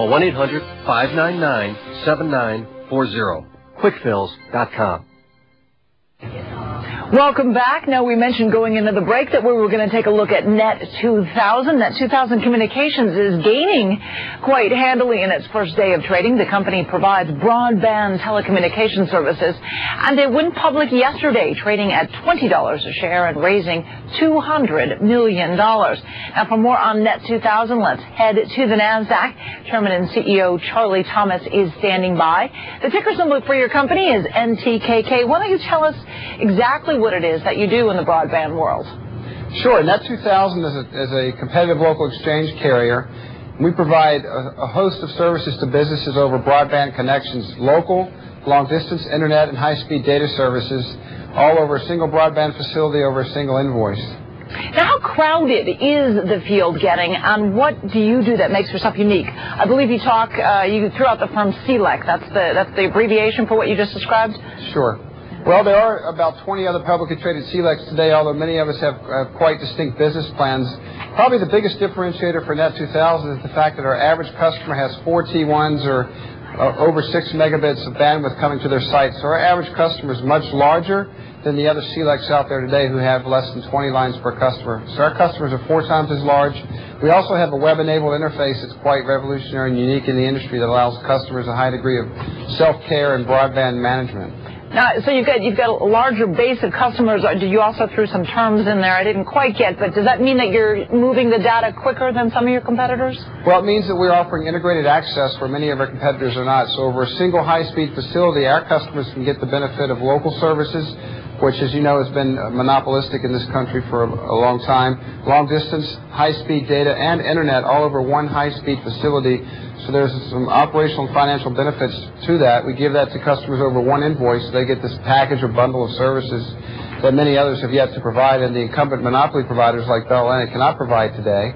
Call 1-800-599-7940. QuickFills.com. Welcome back. Now, we mentioned going into the break that we were going to take a look at Net2000. Net2000 Communications is gaining quite handily in its first day of trading. The company provides broadband telecommunication services, and it went public yesterday, trading at $20 a share and raising $200 million. Now, for more on Net2000, let's head to the NASDAQ. Chairman and CEO Charlie Thomas is standing by. The ticker symbol for your company is NTKK. Why don't you tell us exactly what it is that you do in the broadband world? Sure. Net2000 is a competitive local exchange carrier. We provide a host of services to businesses over broadband connections, local, long-distance internet, and high-speed data services, all over a single broadband facility over a single invoice. Now, how crowded is the field getting, and what do you do that makes yourself unique? I believe you threw out the firm CLEC. That's the abbreviation for what you just described? Sure. Well, there are about 20 other publicly traded CLECs today, although many of us have quite distinct business plans. Probably the biggest differentiator for Net2000 is the fact that our average customer has 4 T1s or over 6 megabits of bandwidth coming to their site. So our average customer is much larger than the other CLECs out there today who have less than 20 lines per customer. So our customers are 4 times as large. We also have a web-enabled interface that's quite revolutionary and unique in the industry that allows customers a high degree of self-care and broadband management. Now, so you've got a larger base of customers. Do you also threw some terms in there I didn't quite get, but does that mean that you're moving the data quicker than some of your competitors? Well, it means that we're offering integrated access where many of our competitors are not. So over a single high-speed facility, our customers can get the benefit of local services, which, as you know, has been monopolistic in this country for a long time. Long-distance, high-speed data, and internet all over one high-speed facility. So there's some operational and financial benefits to that. We give that to customers over one invoice. They get this package or bundle of services that many others have yet to provide, and the incumbent monopoly providers like Bell Atlantic cannot provide today.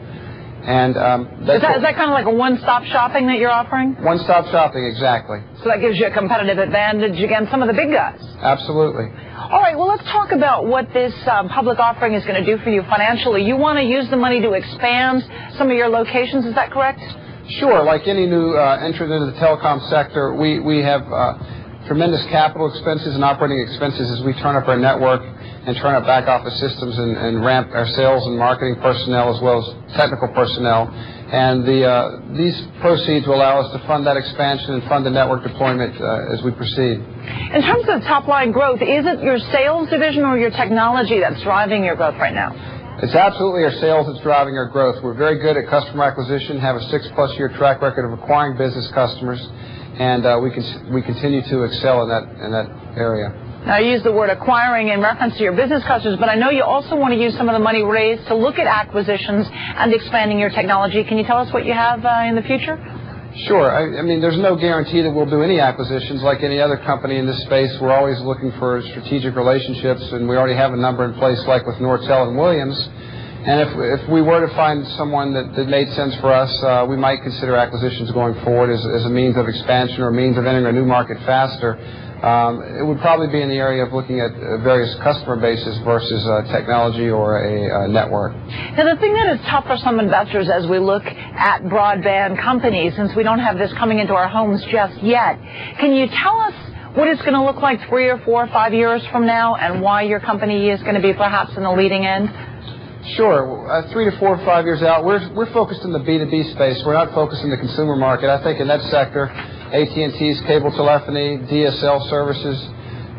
And is that kind of like a one-stop shopping that you're offering? One-stop shopping, exactly. So that gives you a competitive advantage against some of the big guys. Absolutely. All right, well, let's talk about what this public offering is going to do for you financially. You want to use the money to expand some of your locations, is that correct? Sure. Like any new entrant into the telecom sector, we have tremendous capital expenses and operating expenses as we turn up our network and turn up back office systems and ramp our sales and marketing personnel as well as technical personnel. And these proceeds will allow us to fund that expansion and fund the network deployment as we proceed. In terms of top-line growth, is it your sales division or your technology that's driving your growth right now? It's absolutely our sales that's driving our growth. We're very good at customer acquisition, have a 6+ year track record of acquiring business customers, and we continue to excel in that area. Now, you use the word acquiring in reference to your business customers, but I know you also want to use some of the money raised to look at acquisitions and expanding your technology. Can you tell us what you have in the future? Sure. I mean, there's no guarantee that we'll do any acquisitions. Like any other company in this space, we're always looking for strategic relationships, and we already have a number in place, like with Nortel and Williams. And if we were to find someone that made sense for us, we might consider acquisitions going forward as a means of expansion or a means of entering a new market faster. It would probably be in the area of looking at various customer bases versus technology or a network. Now, the thing that is tough for some investors as we look at broadband companies, since we don't have this coming into our homes just yet, can you tell us what it's going to look like 3 or 4 or 5 years from now and why your company is going to be perhaps in the leading end? Sure. 3 to 4 or 5 years out, we're focused in the B2B space. We're not focused in the consumer market. I think in that sector, AT&T's cable telephony, DSL services,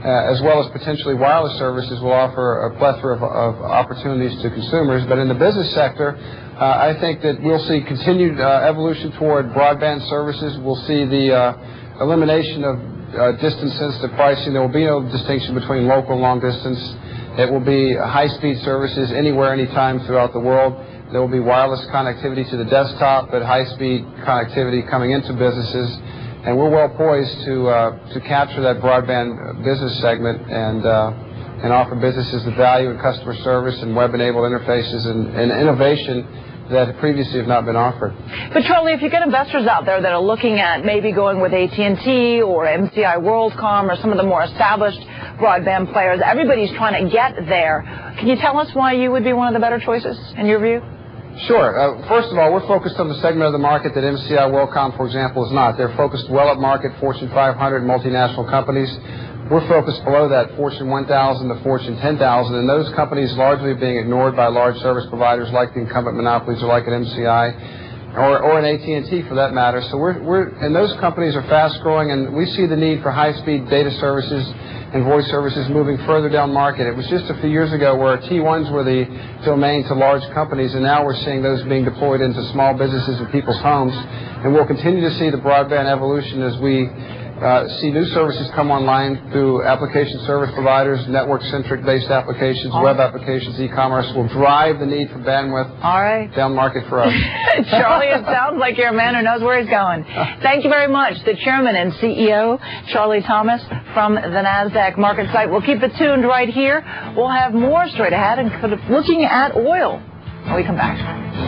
as well as potentially wireless services will offer a plethora of opportunities to consumers. But in the business sector, I think that we'll see continued evolution toward broadband services. We'll see the elimination of distance-sensitive pricing. There will be no distinction between local and long distance. It will be high-speed services anywhere, anytime throughout the world. There will be wireless connectivity to the desktop, but high-speed connectivity coming into businesses. And we're well poised to capture that broadband business segment and offer businesses the value in customer service and web-enabled interfaces and innovation that previously have not been offered. But Charlie, if you get investors out there that are looking at maybe going with AT&T or MCI WorldCom or some of the more established broadband players, everybody's trying to get there. Can you tell us why you would be one of the better choices in your view? Sure. First of all, we're focused on the segment of the market that MCI WorldCom, for example, is not. They're focused well up market, Fortune 500 multinational companies. We're focused below that, Fortune 1000 to Fortune 10,000, and those companies largely being ignored by large service providers like the incumbent monopolies or like an MCI or an AT&T for that matter. So and those companies are fast growing, and we see the need for high-speed data services and voice services moving further down market. It was just a few years ago where T1s were the domain to large companies, and now we're seeing those being deployed into small businesses and people's homes. And we'll continue to see the broadband evolution as we see new services come online through application service providers, network-centric based applications, web applications, e-commerce will drive the need for bandwidth down market for us. Charlie, it sounds like you're a man who knows where he's going. Thank you very much. The chairman and CEO, Charlie Thomas, from the NASDAQ market site. We'll keep it tuned right here. We'll have more straight ahead and looking at oil when we come back.